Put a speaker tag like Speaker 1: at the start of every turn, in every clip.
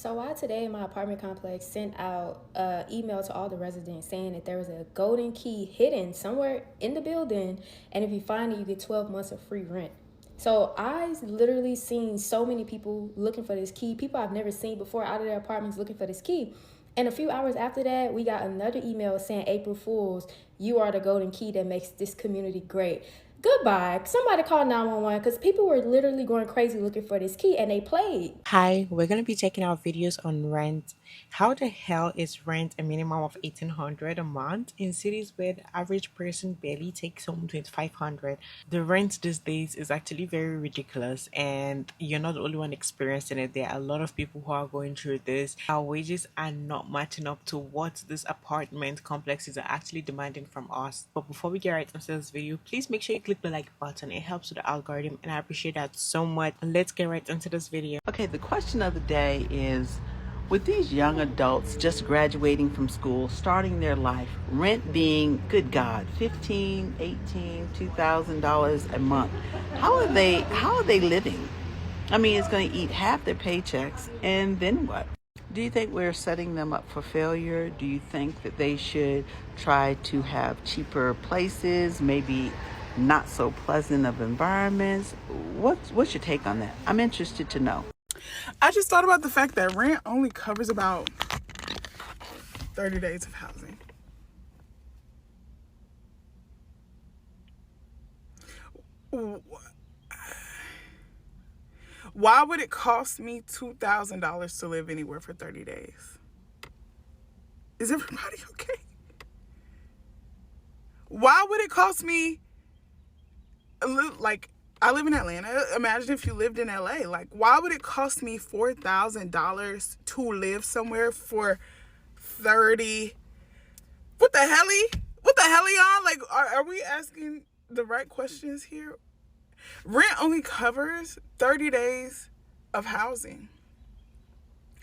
Speaker 1: So why today my apartment complex sent out an email to all the residents saying that there was a golden key hidden somewhere in the building, and if you find it, you get 12 months of free rent. So I literally seen so many people looking for this key, people I've never seen before out of their apartments looking for this key. And a few hours after that, we got another email saying, April Fools, you are the golden key that makes this community great. Goodbye. Somebody call 911 because people were literally going crazy looking for this key and they played.
Speaker 2: Hi, we're going to be checking out videos on rent. How the hell is rent a minimum of 1800 a month in cities where the average person barely takes home 2500? The rent these days is actually very ridiculous, and you're not the only one experiencing it. There are a lot of people who are going through this. Our wages are not matching up to what this apartment complexes are actually demanding from us. But before we get right into this video, please make sure you click the like button. It helps with the algorithm, and I appreciate that so much. Let's get right into this video.
Speaker 3: Okay, the question of the day is, with these young adults just graduating from school, starting their life, rent being, good God, $15, $18, $2,000 a month, how are they living? I mean, it's going to eat half their paychecks, and then what? Do you think we're setting them up for failure? Do you think that they should try to have cheaper places, maybe not so pleasant of environments? What's your take on that? I'm interested to know.
Speaker 4: I just thought about the fact that rent only covers about 30 days of housing. Why would it cost me $2,000 to live anywhere for 30 days? Is everybody okay? Why would it cost me, like, I live in Atlanta. Imagine if you lived in LA. Like, why would it cost me $4,000 to live somewhere for 30? What the hell? What the hell, y'all? Like, are we asking the right questions here? Rent only covers 30 days of housing.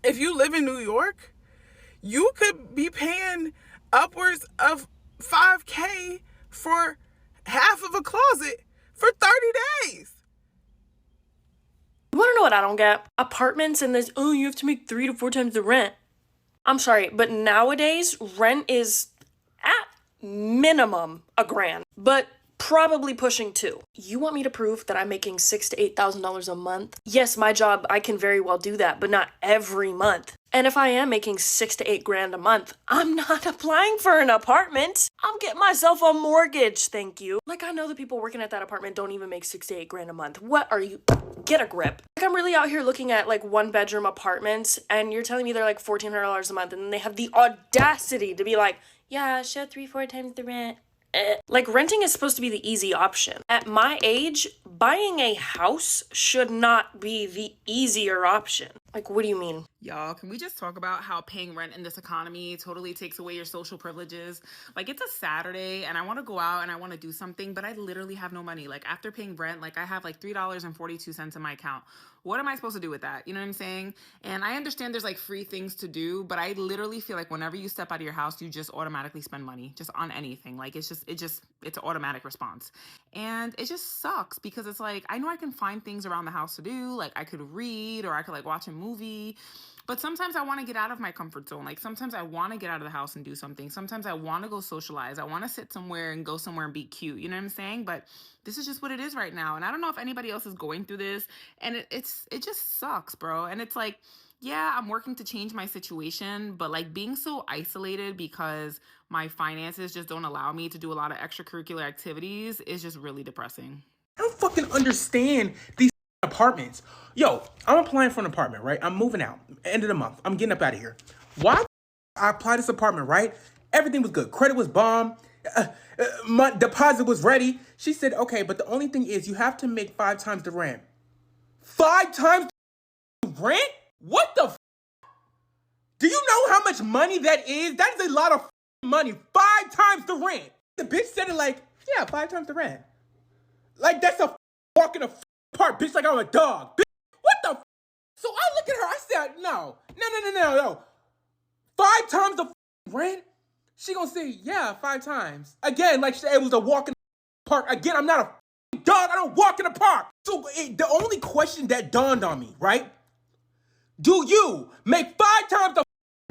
Speaker 4: If you live in New York, you could be paying upwards of $5K for half of a closet for 30 days.
Speaker 5: You want to know what I don't get? Apartments and this, oh, you have to make 3 to 4 times the rent. I'm sorry, but nowadays, rent is at minimum $1,000, but probably pushing 2. You want me to prove that I'm making $6,000 to $8,000 a month? Yes, my job, I can very well do that, but not every month. And if I am making $6,000 to $8,000 a month, I'm not applying for an apartment. I'm getting myself a mortgage, thank you. Like, I know the people working at that apartment don't even make $6,000 to $8,000 a month. What are you? Get a grip. Like, I'm really out here looking at like 1-bedroom apartments, and you're telling me they're like $1,400 a month, and then they have the audacity to be like, yeah, show 3-4 times the rent. Like, renting is supposed to be the easy option. At my age, buying a house should not be the easier option. Like, what do you mean?
Speaker 6: Y'all, can we just talk about how paying rent in this economy totally takes away your social privileges? Like, it's a Saturday and I want to go out and I want to do something, but I literally have no money. Like, after paying rent, like, I have like $3.42 in my account. What am I supposed to do with that? You know what I'm saying? And I understand there's like free things to do, but I literally feel like whenever you step out of your house, you just automatically spend money just on anything. Like, it's an automatic response. And it just sucks because it's like, I know I can find things around the house to do. Like, I could read or I could like watch a movie. But sometimes I want to get out of my comfort zone. Like, sometimes I want to get out of the house and do something. Sometimes I want to go socialize. I want to sit somewhere and go somewhere and be cute. You know what I'm saying? But this is just what it is right now. And I don't know if anybody else is going through this. And it just sucks, bro. And it's like, yeah, I'm working to change my situation, but like being so isolated because my finances just don't allow me to do a lot of extracurricular activities is just really depressing.
Speaker 7: I don't fucking understand these apartments. Yo, I'm applying for an apartment, right? I'm moving out. End of the month. I'm getting up out of here. Why I applied this apartment, right? Everything was good. Credit was bomb. My deposit was ready. She said, okay, but the only thing is you have to make 5 times the rent. 5 times the rent? What the f? Do you know how much money that is? That is a lot of money. 5 times the rent. The bitch said it like, yeah, 5 times the rent. Like, that's a walk in a park, bitch, like I'm a dog. Bitch, what the f? So I look at her, I said, no. 5 times the rent? She gonna say, yeah, 5 times. Again, like it was a walk in the park. Again, I'm not a dog, I don't walk in the park. So the only question that dawned on me, right? Do you make 5 times the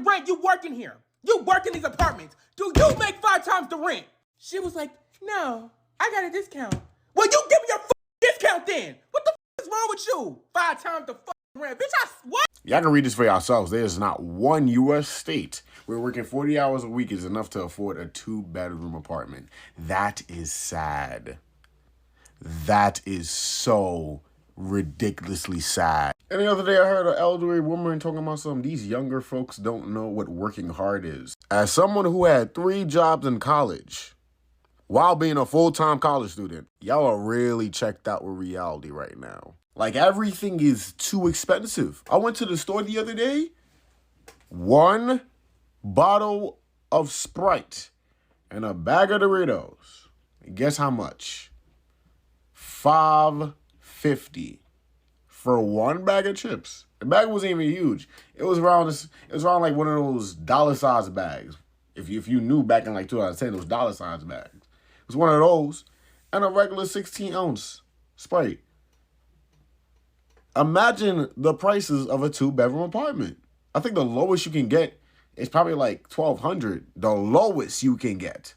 Speaker 7: rent you working here? You work in these apartments. Do you make 5 times the rent? She was like, no, I got a discount. Well, you give me your discount then. What the is wrong with you? 5 times the rent. Bitch, what?
Speaker 8: Y'all can read this for yourselves. There's not one U.S. state where working 40 hours a week is enough to afford a 2-bedroom apartment. That is sad. That is so ridiculously sad. And the other day I heard an elderly woman talking about something. These younger folks don't know what working hard is. As someone who had 3 jobs in college while being a full-time college student, y'all are really checked out with reality right now. Like, everything is too expensive. I went to the store the other day. 1 bottle of Sprite and a bag of Doritos. Guess how much? $5.50 for 1 bag of chips. The bag wasn't even huge. It was around like one of those dollar-sized bags. If you knew back in like 2010, those dollar-sized bags. It was one of those and a regular 16-ounce Sprite. Imagine the prices of a 2-bedroom apartment. I think the lowest you can get is probably like $1,200. The lowest you can get.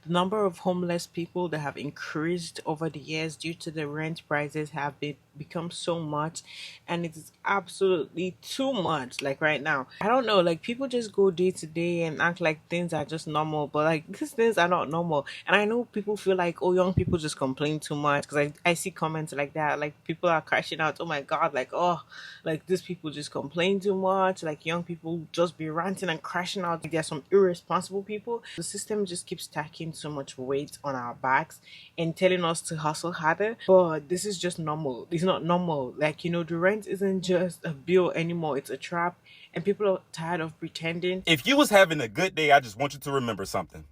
Speaker 2: The number of homeless people that have increased over the years due to the rent prices have become so much, and it's absolutely too much. Like right now, I don't know, like people just go day to day and act like things are just normal, but like these things are not normal. And I know people feel like, oh, young people just complain too much, because I see comments like that, like people are crashing out, oh my god, like, oh, like these people just complain too much, like young people just be ranting and crashing out. Like, there's some irresponsible people. The system just keeps stacking so much weight on our backs and telling us to hustle harder, but this is just normal. It's not normal. Like, you know, the rent isn't just a bill anymore, it's a trap, and people are tired of pretending.
Speaker 9: If you was having a good day, I just want you to remember something.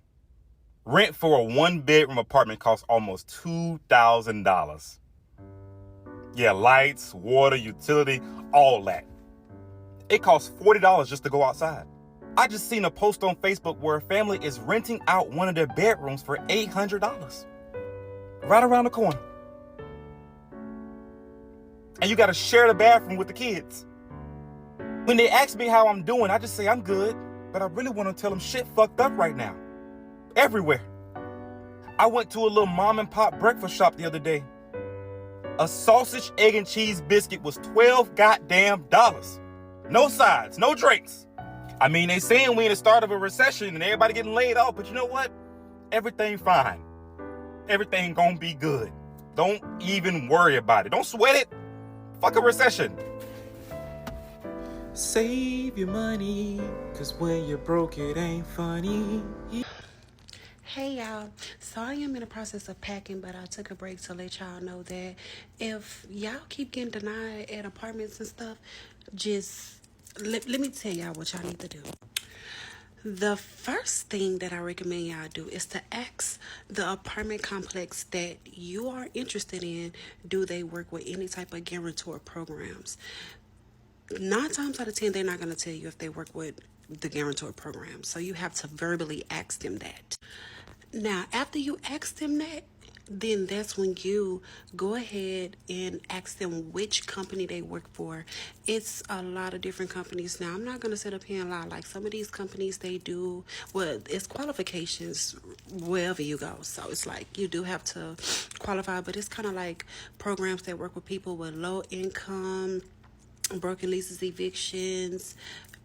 Speaker 9: Rent for a 1-bedroom apartment costs almost $2,000. Yeah, lights, water, utility, all that. It costs $40 just to go outside. I just seen a post on Facebook where a family is renting out one of their bedrooms for $800. Right around the corner. And you gotta share the bathroom with the kids. When they ask me how I'm doing, I just say I'm good, but I really want to tell them shit fucked up right now. Everywhere. I went to a little mom and pop breakfast shop the other day. A sausage, egg, and cheese biscuit was $12 goddamn dollars. No sides, no drinks. I mean, they saying we in the start of a recession and everybody getting laid off, but you know what? Everything fine. Everything gonna be good. Don't even worry about it. Don't sweat it. Fuck a recession.
Speaker 7: Save your money, cause when you're broke, it ain't funny.
Speaker 10: Hey y'all, so I am in the process of packing, but I took a break to let y'all know that if y'all keep getting denied at apartments and stuff, just let me tell y'all what y'all need to do. The first thing that I recommend y'all do is to ask the apartment complex that you are interested in, do they work with any type of guarantor programs? 9 times out of 10, they're not going to tell you if they work with the guarantor program. So you have to verbally ask them that. Now, after you ask them that, then that's when you go ahead and ask them which company they work for. It's a lot of different companies. Now, I'm not going to sit up here and lie. Like, some of these companies, they do, well, it's qualifications wherever you go. So it's like you do have to qualify, but it's kind of like programs that work with people with low income, broken leases, evictions,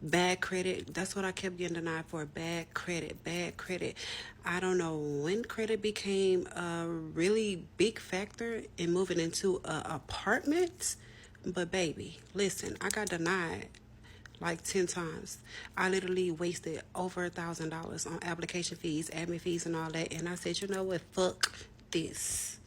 Speaker 10: bad credit. That's what I kept getting denied for. Bad credit. I don't know when credit became a really big factor in moving into apartments, but baby, listen, I got denied like 10 times. I literally wasted over $1,000 on application fees, admin fees, and all that. And I said, you know what? Fuck this.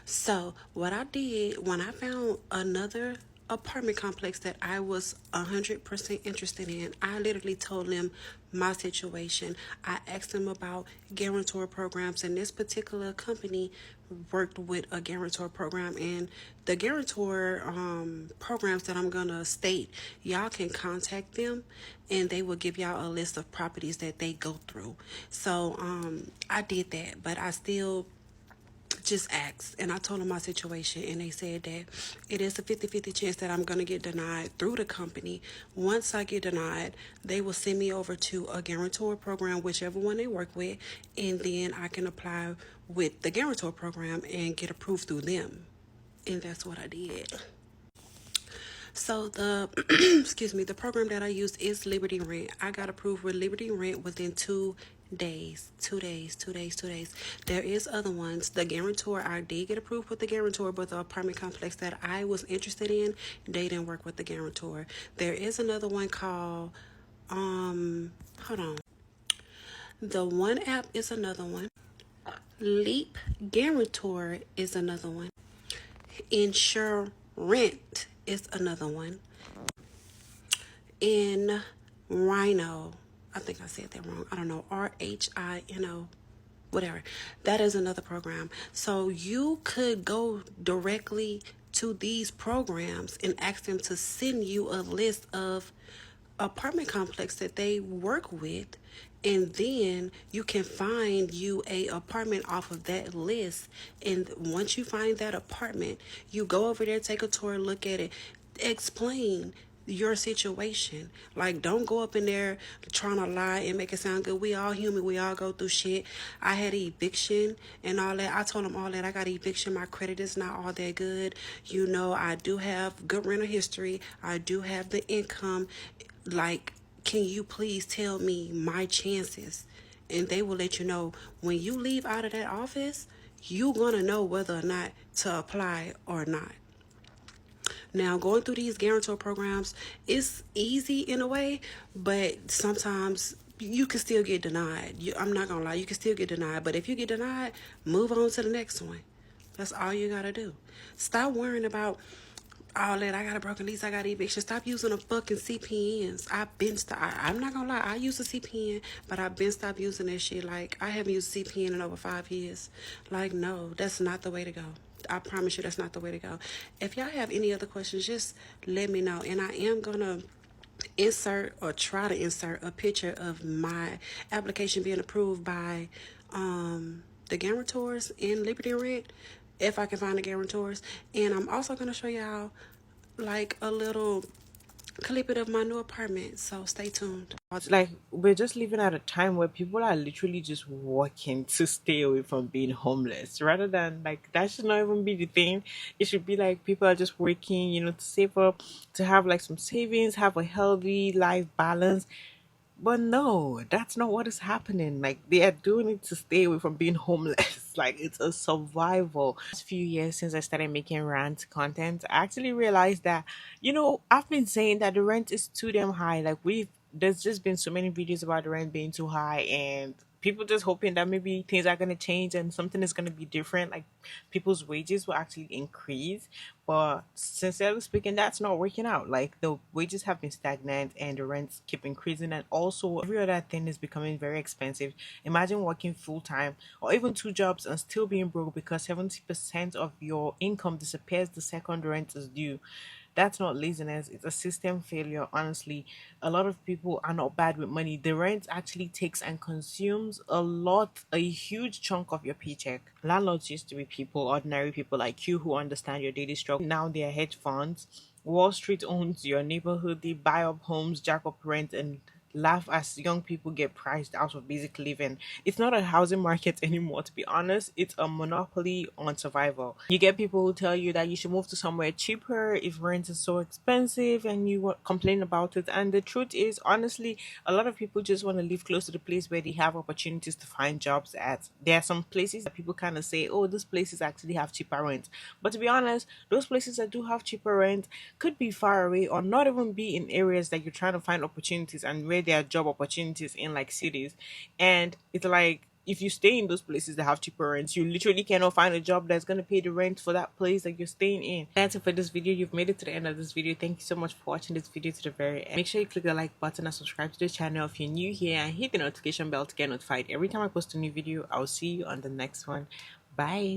Speaker 10: So what I did when I found another apartment complex that I was 100% interested in, I literally told them my situation. I asked them about guarantor programs, and this particular company worked with a guarantor program. And the guarantor programs that I'm gonna state, y'all can contact them and they will give y'all a list of properties that they go through. So I did that, but I still just asked, and I told them my situation, and they said that it is a 50-50 chance that I'm going to get denied through the company. Once I get denied, they will send me over to a Guarantor program, whichever one they work with, and then I can apply with the Guarantor program and get approved through them. And that's what I did. So the excuse me, the program that I use is Liberty Rent. I got approved with Liberty Rent within 2 days. 2 days, 2 days, 2 days. There is other ones. The Guarantor, I did get approved with the Guarantor, but the apartment complex that I was interested in, they didn't work with the Guarantor. There is another one called hold on. The One app is another one. Leap Guarantor is another one. Insure Rent is another one. In Rhino, I think I said that wrong. I don't know. RHINO, whatever. That is another program. So you could go directly to these programs and ask them to send you a list of apartment complex that they work with, and then you can find you a apartment off of that list. And once you find that apartment, you go over there, take a tour, look at it, explain your situation. Like, don't go up in there trying to lie and make it sound good. We all human. We all go through shit. I had eviction and all that. I told them all that. I got eviction. My credit is not all that good. You know, I do have good rental history. I do have the income. Like, can you please tell me my chances? And they will let you know when you leave out of that office, you're going to know whether or not to apply or not. Now, going through these guarantor programs is easy in a way, but sometimes you can still get denied. I'm not going to lie, you can still get denied. But if you get denied, move on to the next one. That's all you got to do. Stop worrying about all that. I got a broken lease, I got eviction. Stop using a fucking CPNs. I'm not gonna lie, I use a CPN, but I've been stopped using that shit. Like, I haven't used CPN in over 5 years. Like, no, that's not the way to go. I promise you, that's not the way to go. If y'all have any other questions, just let me know. And I am gonna insert or try to insert a picture of my application being approved by the guarantors in Liberty Rent, if I can find the guarantors. And I'm also going to show y'all like a little clip it of my new apartment, so stay tuned.
Speaker 2: It's like we're just living at a time where people are literally just working to stay away from being homeless, rather than like that should not even be the thing. It should be like people are just working, to save up, to have like some savings, have a healthy life balance. But no, that's not what is happening. Like, they are doing it to stay away from being homeless. Like, it's a survival. Last few years since I started making rant content, I actually realized that, I've been saying that the rent is too damn high. Like, there's just been so many videos about the rent being too high, and people just hoping that maybe things are gonna change and something is gonna be different. Like, people's wages will actually increase. But sincerely speaking, that's not working out. Like, the wages have been stagnant and the rents keep increasing, and also every other thing is becoming very expensive. Imagine working full time or even two jobs and still being broke because 70% of your income disappears the second rent is due. That's not laziness, it's a system failure. Honestly, a lot of people are not bad with money. The rent actually takes and consumes a huge chunk of your paycheck. Landlords used to be people, ordinary people like you who understand your daily struggle. Now they are hedge funds. Wall Street owns your neighborhood. They buy up homes, jack up rent, and laugh as young people get priced out of basic living. It's not a housing market anymore, to be honest. It's a monopoly on survival. You get people who tell you that you should move to somewhere cheaper if rent is so expensive, and you complain about it. And the truth is, honestly, a lot of people just want to live close to the place where they have opportunities to find jobs at. There are some places that people kind of say, oh, these places actually have cheaper rent. But to be honest, those places that do have cheaper rent could be far away or not even be in areas that you're trying to find opportunities and where there are job opportunities in like cities. And it's like, if you stay in those places that have cheaper rents, you literally cannot find a job that's going to pay the rent for that place that you're staying in. That's it for this video. You've made it to the end of this video. Thank you so much for watching this video to the very end. Make sure you click the like button and subscribe to the channel if you're new here, and hit the notification bell to get notified every time I post a new video. I'll see you on the next one. Bye.